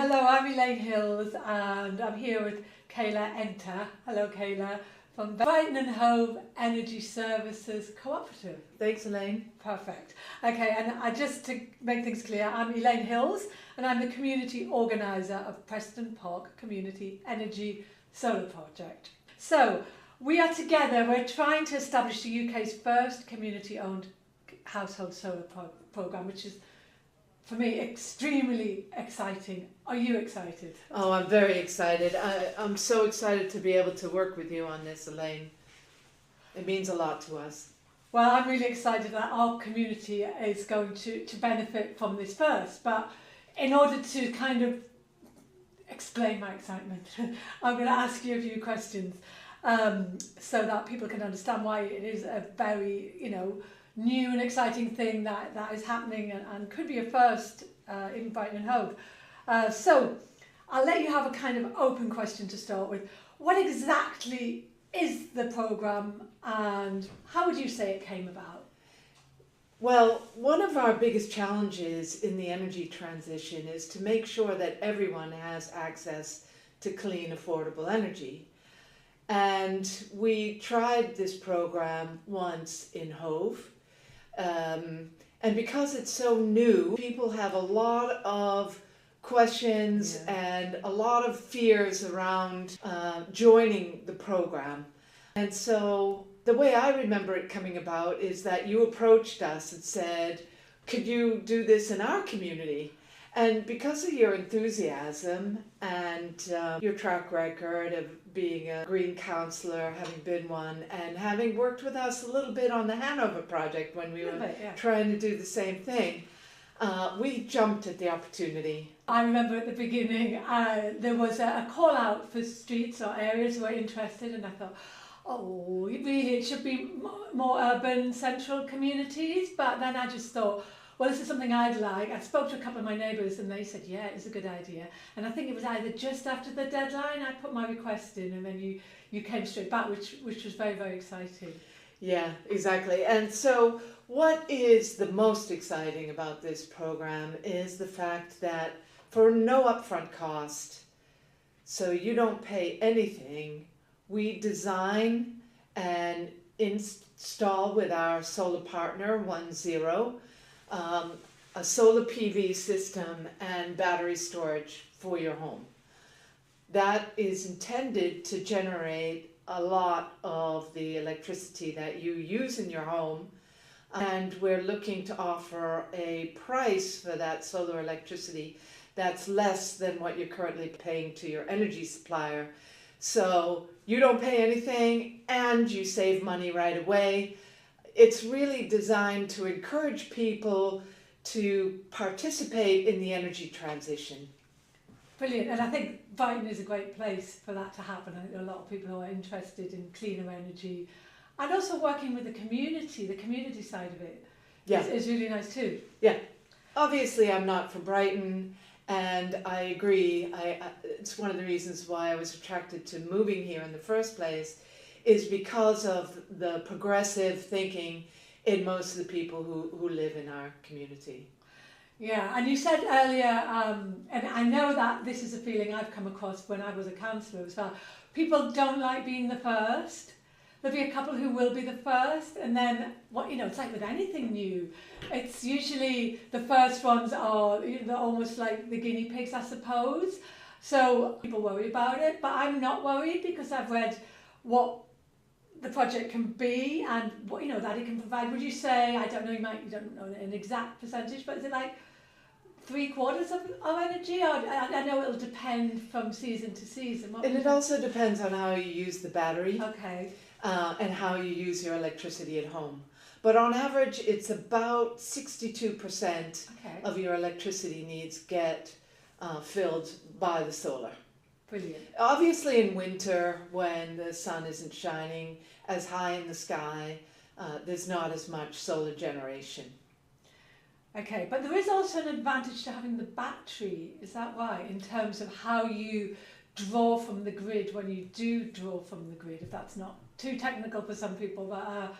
hello, I'm Elaine Hills and I'm here with Kayla Ente. Hello Kayla, from Brighton and Hove Energy Services Cooperative. Thanks, Elaine. Perfect. Okay, and just to make things clear, I'm Elaine Hills and I'm the community organiser of Preston Park Community Energy Solar Project. So, we are together, we're trying to establish the UK's first community-owned household solar programme, which is, for me, extremely exciting. Are you excited? Oh, I'm very excited. I'm so excited to be able to work with you on this, Elaine. It means a lot to us. Well, I'm really excited that our community is going to benefit from this first, but in order to kind of explain my excitement, I'm going to ask you a few questions so that people can understand why it is a very, new and exciting thing that is happening and could be a first in Brighton and Hove. So I'll let you have a kind of open question to start with. What exactly is the programme and how would you say it came about? Well, one of our biggest challenges in the energy transition is to make sure that everyone has access to clean, affordable energy. And we tried this programme once in Hove. And because it's so new, people have a lot of questions and a lot of fears around joining the program. And so the way I remember it coming about is that you approached us and said, could you do this in our community? And because of your enthusiasm and your track record of being a green councillor, having been one, and having worked with us a little bit on the Hanover project when we were trying to do the same thing, we jumped at the opportunity. I remember at the beginning there was a call out for streets or areas who were interested, and I thought, oh, really, it should be more urban central communities, but then I just thought, well, this is something I'd like. I spoke to a couple of my neighbours and they said, yeah, it's a good idea. And I think it was either just after the deadline I put my request in and then you came straight back, which was very, very exciting. Yeah, exactly. And so what is the most exciting about this programme is the fact that for no upfront cost, so you don't pay anything, we design and install with our solar partner, 10, a solar PV system and battery storage for your home. That is intended to generate a lot of the electricity that you use in your home, and we're looking to offer a price for that solar electricity that's less than what you're currently paying to your energy supplier. So you don't pay anything and you save money right away. It's really designed to encourage people to participate in the energy transition. Brilliant, and I think Brighton is a great place for that to happen. I think there are a lot of people who are interested in cleaner energy and also working with the community side of it is really nice too. Yeah, obviously I'm not from Brighton and I agree, it's one of the reasons why I was attracted to moving here in the first place is because of the progressive thinking in most of the people who live in our community. Yeah, and you said earlier, and I know that this is a feeling I've come across when I was a councillor as well, people don't like being the first. There'll be a couple who will be the first, and then, it's like with anything new. It's usually the first ones are they're almost like the guinea pigs, I suppose. So people worry about it, but I'm not worried because I've read what the project can be and what that it can provide. Would you say, I don't know, you don't know an exact percentage, but is it like 3/4 of energy? Or I know it'll depend from season to season. And it also depends on how you use the battery. Okay. And how you use your electricity at home. But on average, it's about 62% of your electricity needs get filled by the solar. Brilliant. Obviously in winter, when the sun isn't shining as high in the sky, there's not as much solar generation. Okay, but there is also an advantage to having the battery, is that right? In terms of how you draw from the grid when you do draw from the grid, if that's not too technical for some people, but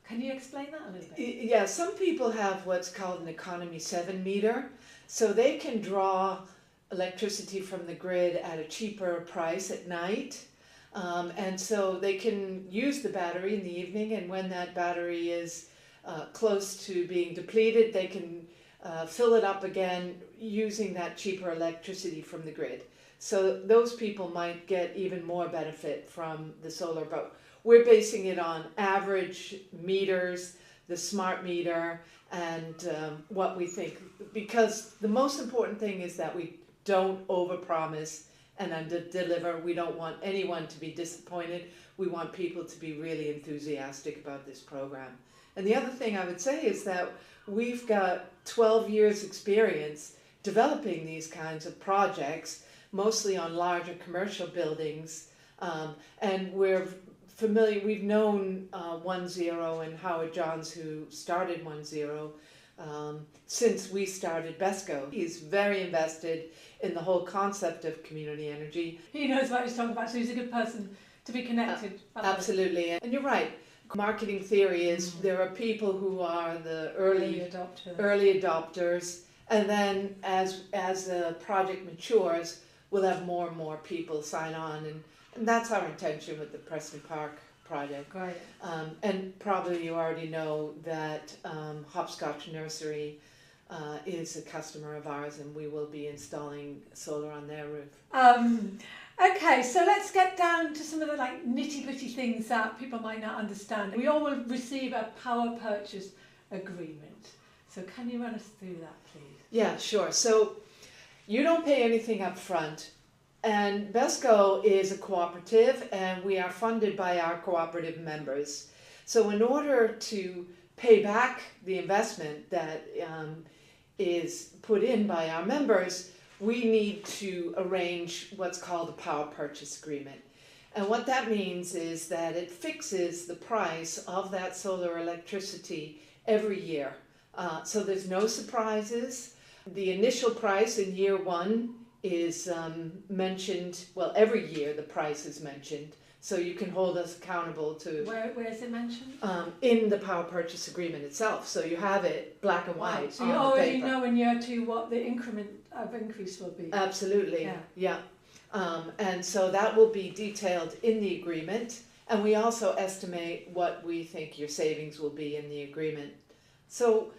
can you explain that a little bit? Yeah, some people have what's called an economy 7 meter, so they can draw electricity from the grid at a cheaper price at night. And so they can use the battery in the evening, and when that battery is close to being depleted, they can fill it up again using that cheaper electricity from the grid. So those people might get even more benefit from the solar, but we're basing it on average meters, the smart meter, and what we think. Because the most important thing is that we don't overpromise and under-deliver. We don't want anyone to be disappointed. We want people to be really enthusiastic about this program. And the other thing I would say is that we've got 12 years experience developing these kinds of projects, mostly on larger commercial buildings, and we're familiar, we've known 1-0 and Howard Johns, who started 1-0, since we started BHESCo. He's very invested in the whole concept of community energy. He knows what he's talking about, so he's a good person to be connected. Absolutely, and you're right. Marketing theory is there are people who are the early adopters, and then as the project matures, we'll have more and more people sign on, and that's our intention with the Preston Park project. Great. And probably you already know that Hopscotch Nursery is a customer of ours, and we will be installing solar on their roof. Okay, so let's get down to some of the nitty-gritty things that people might not understand. We all will receive a power purchase agreement. So can you run us through that, please? Yeah, sure. So you don't pay anything up front, and BHESCo is a cooperative, and we are funded by our cooperative members. So in order to pay back the investment that is put in by our members, we need to arrange what's called a power purchase agreement. And what that means is that it fixes the price of that solar electricity every year. So there's no surprises. The initial price in year one is mentioned, well, every year the price is mentioned. So you can hold us accountable to... Where is it mentioned? In the power purchase agreement itself. So you have it black and white. So you already know in year two what the increment of increase will be. Absolutely, yeah. And so that will be detailed in the agreement. And we also estimate what we think your savings will be in the agreement. So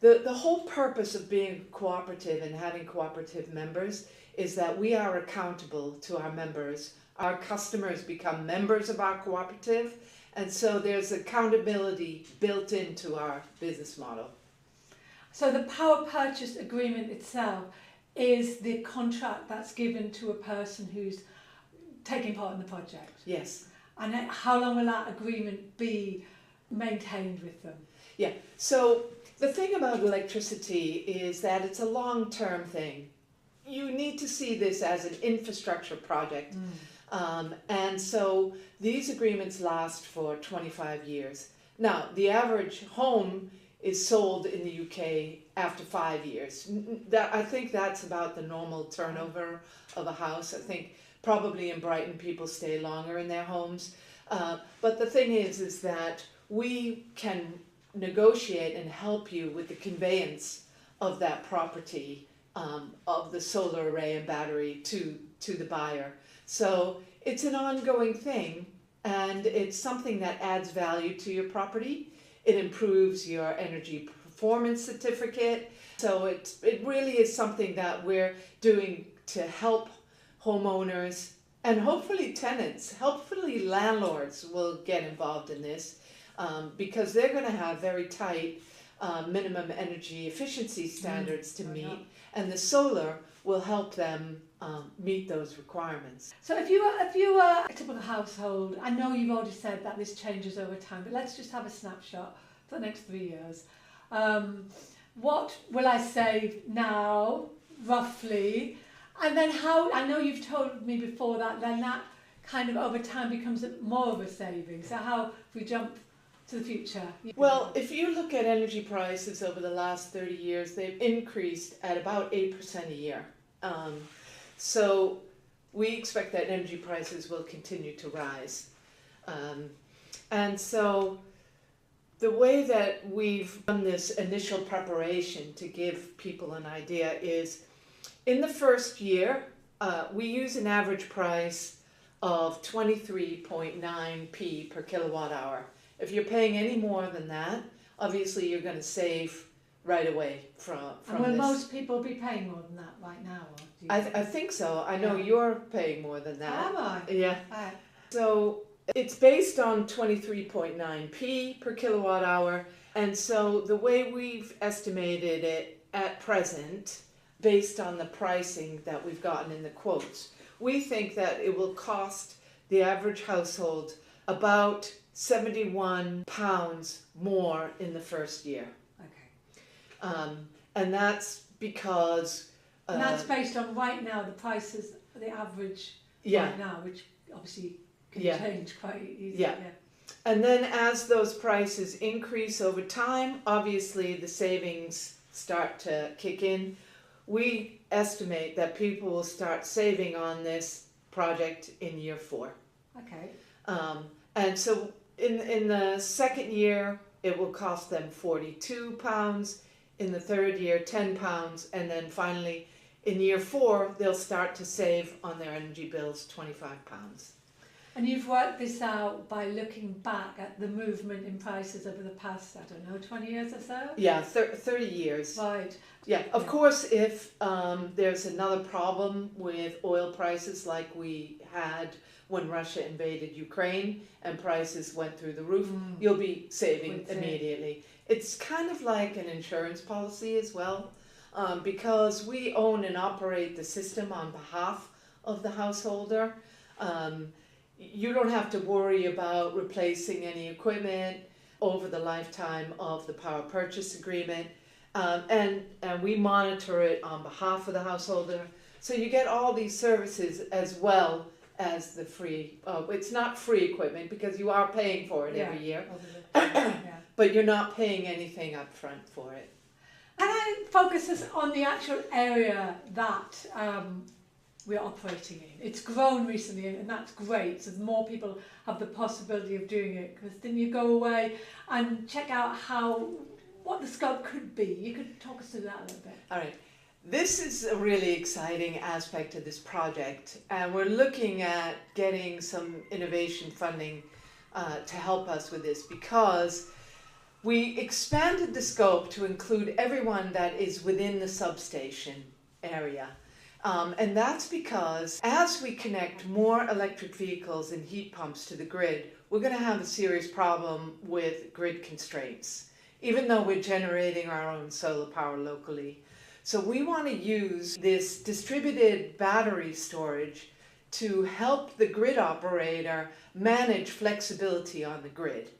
the whole purpose of being cooperative and having cooperative members is that we are accountable to our members. Our customers become members of our cooperative, and so there's accountability built into our business model. So the power purchase agreement itself is the contract that's given to a person who's taking part in the project? Yes. And how long will that agreement be maintained with them? Yeah, so the thing about electricity is that it's a long-term thing. You need to see this as an infrastructure project. And so these agreements last for 25 years. Now, the average home is sold in the UK after 5 years. I think that's about the normal turnover of a house. I think probably in Brighton people stay longer in their homes. But the thing is that we can negotiate and help you with the conveyance of that property, of the solar array and battery to the buyer. So it's an ongoing thing, and it's something that adds value to your property. It improves your energy performance certificate. So it really is something that we're doing to help homeowners and hopefully tenants, hopefully landlords will get involved in this because they're going to have very tight minimum energy efficiency standards to meet, and the solar will help them meet those requirements. So if you were a typical household, I know you've already said that this changes over time, but let's just have a snapshot for the next 3 years. What will I save now, roughly? And then how, I know you've told me before that then that kind of over time becomes more of a saving. So how, if we jump to the future? Well, if you look at energy prices over the last 30 years, they've increased at about 8% a year. So we expect that energy prices will continue to rise. And so the way that we've done this initial preparation to give people an idea is In the first year, we use an average price of 23.9p per kilowatt hour. If you're paying any more than that, obviously you're going to save right away from And will this. most people be paying more than that right now? Or do you I think so. I know you're paying more than that. Am I? Yeah. So it's based on 23.9p per kilowatt hour. And so the way we've estimated it at present, based on the pricing that we've gotten in the quotes, we think that it will cost the average household about £71 more in the first year. Okay. And that's because... And that's based on right now the prices, the average right now, which obviously can change quite easily. Yeah. And then as those prices increase over time, obviously the savings start to kick in. We estimate that people will start saving on this project in year 4. Okay. And so in the second year, it will cost them £42. In the third year, £10. And then finally, in year 4, they'll start to save on their energy bills £25. And you've worked this out by looking back at the movement in prices over the past, 20 years or so? Yeah, 30 years. Right. Yeah, of course, if there's another problem with oil prices like we had when Russia invaded Ukraine and prices went through the roof, you'll be saving immediately. It's kind of like an insurance policy as well, because we own and operate the system on behalf of the householder. You don't have to worry about replacing any equipment over the lifetime of the power purchase agreement. And we monitor it on behalf of the householder. So you get all these services as well as the free, it's not free equipment because you are paying for it every year. But you're not paying anything up front for it. And I focus this on the actual area that we're operating in. It's grown recently and that's great, so more people have the possibility of doing it, because then you go away and check out what the scope could be. You could talk us through that a little bit. All right. This is a really exciting aspect of this project, and we're looking at getting some innovation funding to help us with this, because we expanded the scope to include everyone that is within the substation area. And that's because as we connect more electric vehicles and heat pumps to the grid, we're going to have a serious problem with grid constraints, even though we're generating our own solar power locally. So we want to use this distributed battery storage to help the grid operator manage flexibility on the grid.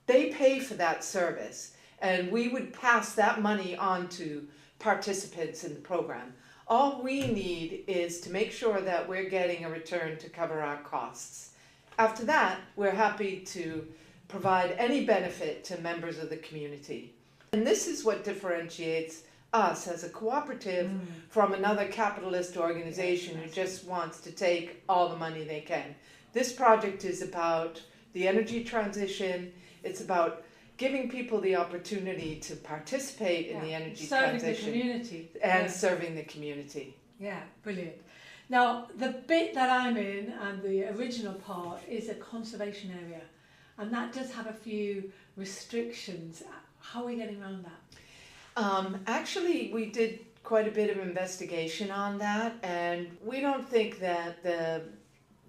They pay for that service, and we would pass that money on to participants in the program. All we need is to make sure that we're getting a return to cover our costs. After that, we're happy to provide any benefit to members of the community. And this is what differentiates us as a cooperative from another capitalist organization who just wants to take all the money they can. This project is about the energy transition. It's about giving people the opportunity to participate in the energy transition. Serving the community. And serving the community. Yeah, brilliant. Now, the bit that I'm in, and the original part, is a conservation area. And that does have a few restrictions. How are we getting around that? Actually, we did quite a bit of investigation on that, and we don't think that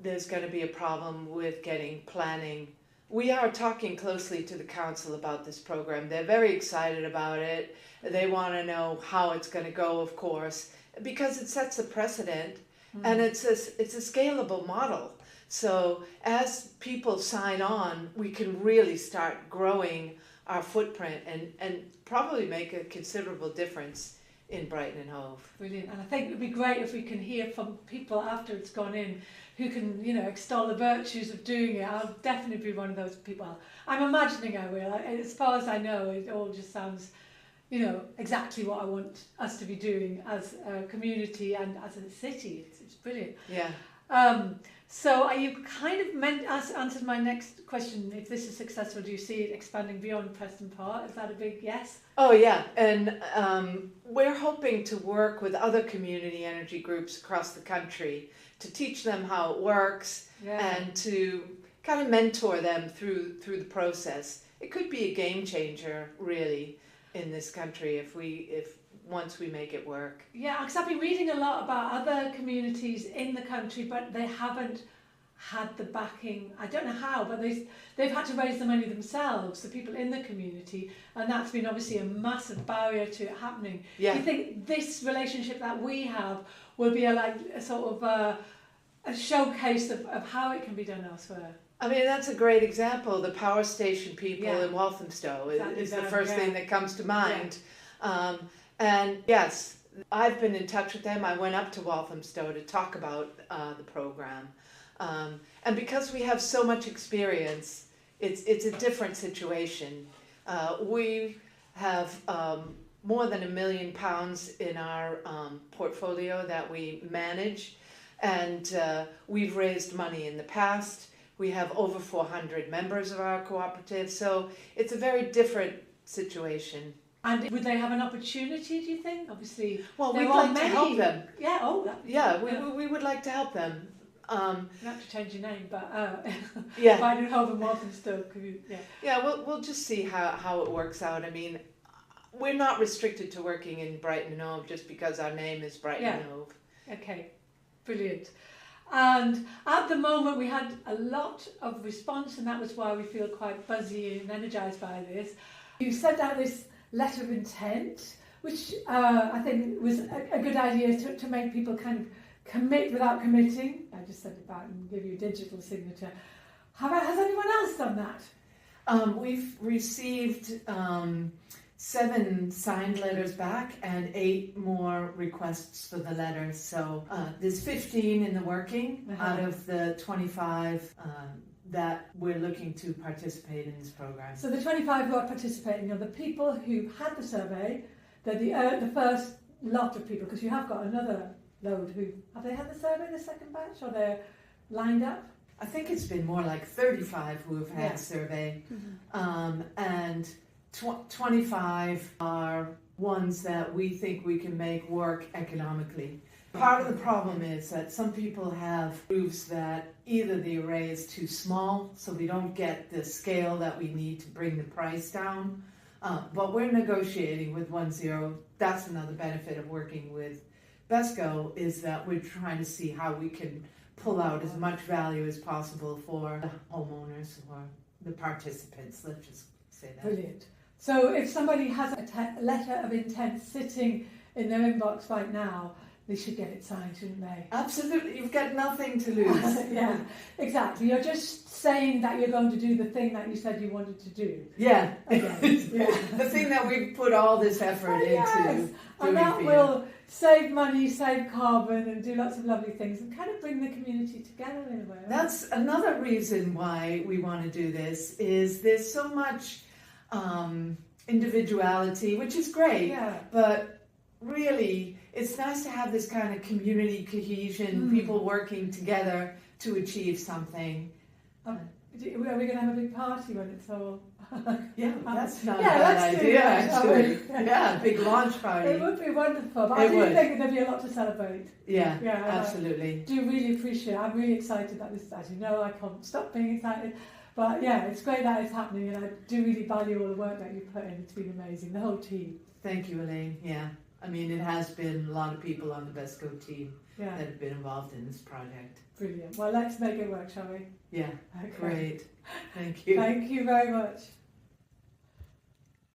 there's going to be a problem with getting planning. We are talking closely to the council about this program. They're very excited about it. They want to know how it's going to go, of course, because it sets a precedent, and it's a scalable model. So as people sign on, we can really start growing our footprint and probably make a considerable difference in Brighton and Hove. Brilliant. And I think it would be great if we can hear from people after it's gone in who can, extol the virtues of doing it. I'll definitely be one of those people. I'm imagining I will. As far as I know, it all just sounds, exactly what I want us to be doing as a community and as a city. It's brilliant. Yeah. So you kind of answered my next question. If this is successful, do you see it expanding beyond Preston Park? Is that a big yes? Oh yeah, and we're hoping to work with other community energy groups across the country to teach them how it works and to kind of mentor them through the process. It could be a game changer, really, in this country if once we make it work. Yeah, because I've been reading a lot about other communities in the country, but they haven't had the backing. I don't know how, but they've had to raise the money themselves, the people in the community, and that's been obviously a massive barrier to it happening. Yeah. Do you think this relationship that we have will be a sort of a showcase of how it can be done elsewhere? I mean, that's a great example. The power station people in Walthamstow is the first thing that comes to mind. And yes, I've been in touch with them. I went up to Walthamstow to talk about the program. And because we have so much experience, it's a different situation. We have more than £1 million in our portfolio that we manage, and we've raised money in the past. We have over 400 members of our cooperative, so it's a very different situation. And would they have an opportunity, do you think? Obviously, well, we'd like to help them. Yeah, We would like to help them. You have to change your name, but yeah. Holborn, Walthamstow, We'll just see how it works out. I mean, we're not restricted to working in Brighton and Hove just because our name is Brighton and Hove. Okay, brilliant. And at the moment we had a lot of response, and that was why we feel quite buzzy and energised by this. You sent out this letter of intent, which I think was a good idea to make people kind of commit without committing. I just sent it back and give you a digital signature. Has anyone else done that? We've received 7 signed letters back and 8 more requests for the letters. So there's 15 in the working out of the 25 that we're looking to participate in this program. So the 25 who are participating are the people who had the survey. They're the first lot of people, because you have got another load who have they had the survey, the second batch, or they're lined up? I think it's been more like 35 who have had a survey, and 25 are ones that we think we can make work economically. Part of the problem is that some people have roofs that either the array is too small, so we don't get the scale that we need to bring the price down, but we're negotiating with 1-0. That's another benefit of working with BHESCo, is that we're trying to see how we can pull out as much value as possible for the homeowners or the participants, let's just say that. Brilliant. So if somebody has a letter of intent sitting in their inbox right now, they should get it signed, shouldn't they? Absolutely, you've got nothing to lose. Yeah, exactly. You're just saying that you're going to do the thing that you said you wanted to do. Yeah. The thing that we've put all this effort into. And that will save money, save carbon, and do lots of lovely things, and kind of bring the community together in a way. Right? That's another reason why we want to do this, is there's so much individuality, which is great, but really it's nice to have this kind of community cohesion, people working together to achieve something. Are we going to have a big party when it's all... That's not a bad idea, actually. Yeah, big launch party. It would be wonderful, but I do think there'd be a lot to celebrate. Yeah, absolutely. I do really appreciate it. I'm really excited that this, as you know, I can't stop being excited. But yeah, it's great that it's happening, and I do really value all the work that you put in. It's been amazing, the whole team. Thank you, Elaine. Yeah, I mean, it has been a lot of people on the BHESCo team that have been involved in this project. Brilliant. Well, let's make it work, shall we? Yeah, Okay. Great. Thank you. Thank you very much.